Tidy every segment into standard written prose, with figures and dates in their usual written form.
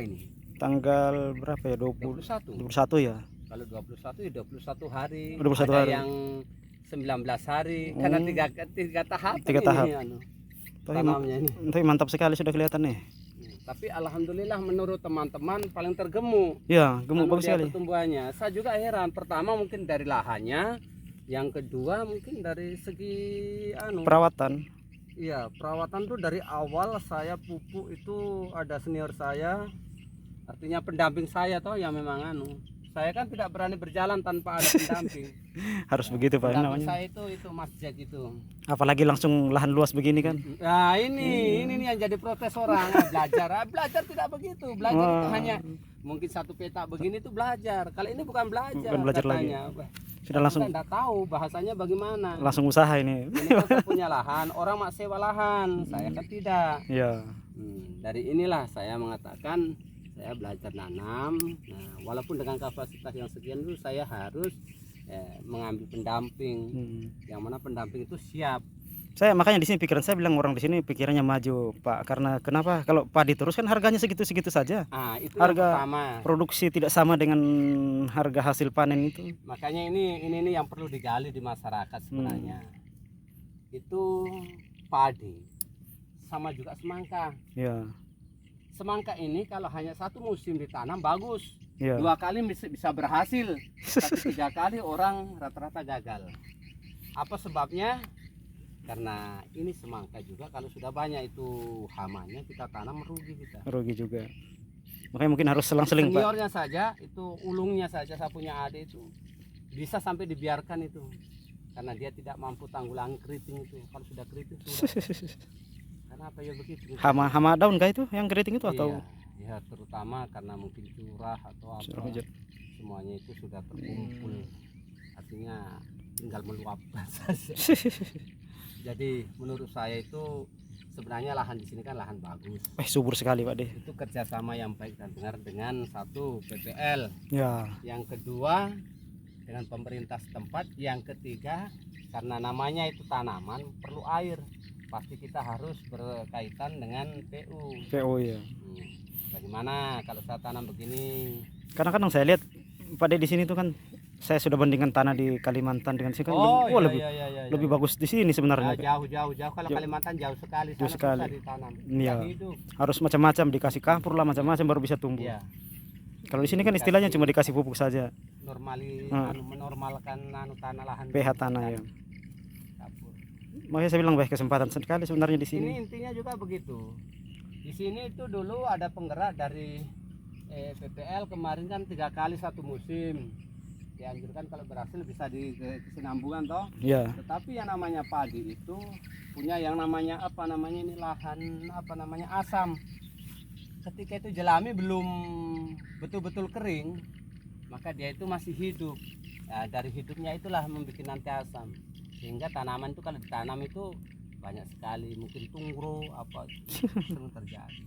ini? Tanggal berapa ya? 21. 21 ya. Kalau 21 ya 21 hari. 21 Ada hari. yang 19 hari karena tiga tahap. Tiga tahap. Tanamnya ini. Tapi mantap sekali sudah kelihatan nih. Tapi alhamdulillah menurut teman-teman paling tergemuk. Ya, gemuk bagus sekali. Pertumbuhannya. Saya juga heran. Pertama mungkin dari lahannya, yang kedua mungkin dari segi perawatan. Iya, perawatan tuh dari awal saya pupuk itu ada senior saya, artinya pendamping saya toh yang memang saya kan tidak berani berjalan tanpa ada pendamping. Harus begitu Pak namanya. Saya itu Mas Jack itu. Apalagi langsung lahan luas begini kan. Nah ini yang jadi protes orang. Belajar tidak begitu. Belajar itu hanya mungkin satu peta begini tuh belajar. Kalau ini bukan belajar. Bukan belajar katanya. lagi. Sudah langsung. Tidak tahu bahasanya bagaimana. Langsung usaha ini. Ini kan saya punya lahan, orang mak sewa lahan, saya kan tidak. Iya. Dari inilah saya mengatakan saya belajar nanam. Nah, walaupun dengan kapasitas yang sekian itu saya harus mengambil pendamping. Yang mana pendamping itu siap. Saya makanya di sini pikiran saya bilang orang di sini pikirannya maju Pak, karena kenapa? Kalau padi terus kan harganya segitu-segitu saja. Itu harga pertama. Produksi tidak sama dengan harga hasil panen itu. Makanya ini yang perlu digali di masyarakat sebenarnya. Itu padi sama juga semangka. Ya. Semangka ini kalau hanya satu musim ditanam bagus, ya. 2 kali bisa berhasil, tapi 3 kali orang rata-rata gagal. Apa sebabnya? Karena ini semangka juga kalau sudah banyak itu hamanya kita tanam merugi kita. Merugi juga. Makanya mungkin harus selang-seling Pak. Seniornya saja itu ulungnya saja saya punya adik itu bisa sampai dibiarkan itu karena dia tidak mampu tanggulangi keriting itu. Kalau sudah keriting sudah. Kenapa ya begitu? Hama daun kah itu yang keriting itu atau? Iya, terutama karena mungkin curah atau apa. Semuanya itu sudah terkumpul. Artinya tinggal meluapkan saja. Jadi menurut saya itu sebenarnya lahan di sini kan lahan bagus. Subur sekali Pak Deh. Itu kerjasama yang baik dan benar dengan satu PPL. Ya. Yang kedua dengan pemerintah setempat. Yang ketiga karena namanya itu tanaman perlu air. Pasti kita harus berkaitan dengan PU. PU ya. Bagaimana kalau saya tanam begini? Kadang-kadang saya lihat Pak De di sini tuh kan saya sudah bandingkan tanah di Kalimantan dengan sini kan lebih bagus di sini sebenarnya. Jauh. Kalau Kalimantan jauh sekali. Jauh sekali. Susah ditanam. Iya. Harus macam-macam dikasih kapur lah macam-macam baru bisa tumbuh. Iya. Kalau di sini kan istilahnya cuma dikasih pupuk saja. Menormalkan tanah lahan. pH tanah ya. Makanya saya bilang baik kesempatan sekali sebenarnya di sini. Ini intinya juga begitu. Di sini itu dulu ada penggerak dari PPL kemarin kan 3 kali satu musim. Dianjurkan kalau berhasil bisa di kesinambungan toh. Iya. Tetapi yang namanya padi itu punya yang namanya ini lahan asam. Ketika itu jelami belum betul-betul kering, maka dia itu masih hidup. Ya, dari hidupnya itulah membuat nanti asam. Sehingga tanaman itu kalau ditanam itu banyak sekali mungkin tunggro apa sering terjadi.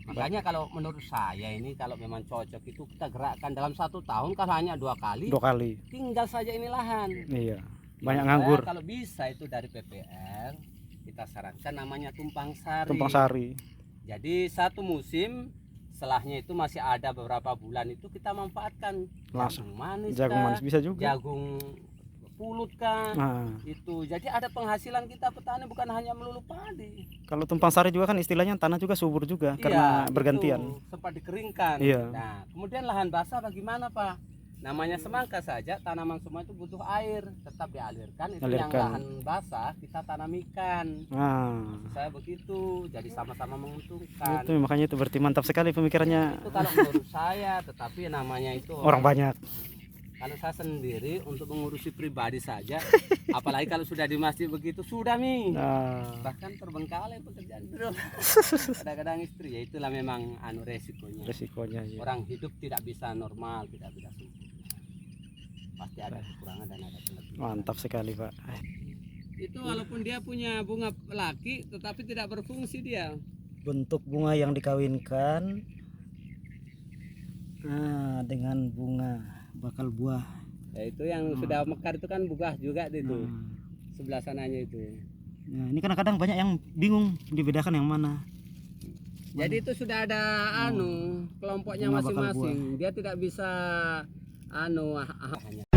Makanya kalau menurut saya ini kalau memang cocok itu kita gerakkan dalam 1 tahun kalau hanya 2 kali. 2 kali. Tinggal saja ini lahan. Iya. Banyak nganggur. Kalau bisa itu dari PPL kita sarankan namanya tumpang sari. Tumpang sari. Jadi 1 musim setelahnya itu masih ada beberapa bulan itu kita manfaatkan langsung jagung manis bisa juga. Jagung pulut kan itu jadi ada penghasilan kita petani bukan hanya melulu padi. Kalau tumpang sari juga kan istilahnya tanah juga subur juga karena bergantian sempat dikeringkan. Nah kemudian lahan basah bagaimana Pak? Namanya semangka saja tanaman semua itu butuh air tetap dialirkan itu yang lahan basah kita tanam ikan. Saya begitu jadi sama-sama menguntungkan itu makanya itu berarti mantap sekali pemikirannya itu kalau menurut saya. Tetapi namanya itu orang banyak. Kalau saya sendiri untuk mengurusi pribadi saja, apalagi kalau sudah di masjid begitu sudah bahkan terbengkalai pekerjaan bro. Kadang-kadang istri ya itulah memang resikonya. Ya. Orang hidup tidak bisa normal, tidak bisa sempurna. Pasti ada kekurangan dan ada kelebihan. Mantap sekali Pak. Itu walaupun dia punya bunga laki, tetapi tidak berfungsi dia. Bentuk bunga yang dikawinkan dengan bunga bakal buah. Ya itu yang sudah mekar itu kan buah juga itu. Sebelah sananya itu. Nah, ini kadang-kadang banyak yang bingung dibedakan yang mana. Jadi itu sudah ada kelompoknya Bunga bakal masing-masing. Dia tidak bisa hanya